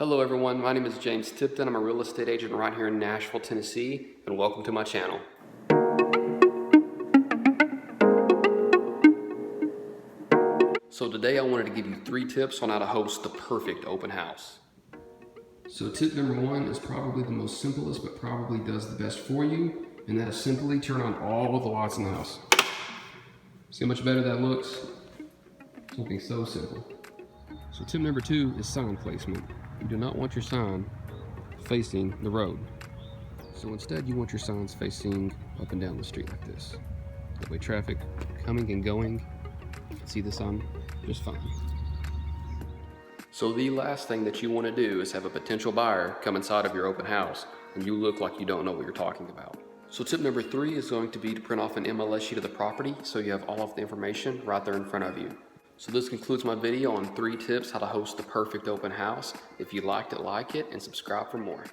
Hello everyone, my name is James Tipton. I'm a real estate agent right here in Nashville, Tennessee, and welcome to my channel. So today I wanted to give you 3 tips on how to host the perfect open house. So tip number 1 is probably the most simplest, but probably does the best for you, and that is simply turn on all of the lights in the house. See how much better that looks? Something so simple. So tip number 2 is sign placement. You do not want your sign facing the road. So instead you want your signs facing up and down the street like this. That way traffic coming and going can see the sign just fine. So the last thing that you want to do is have a potential buyer come inside of your open house and you look like you don't know what you're talking about. So tip number 3 is going to be to print off an MLS sheet of the property so you have all of the information right there in front of you. So this concludes my video on 3 tips how to host the perfect open house. If you liked it, like it, and subscribe for more.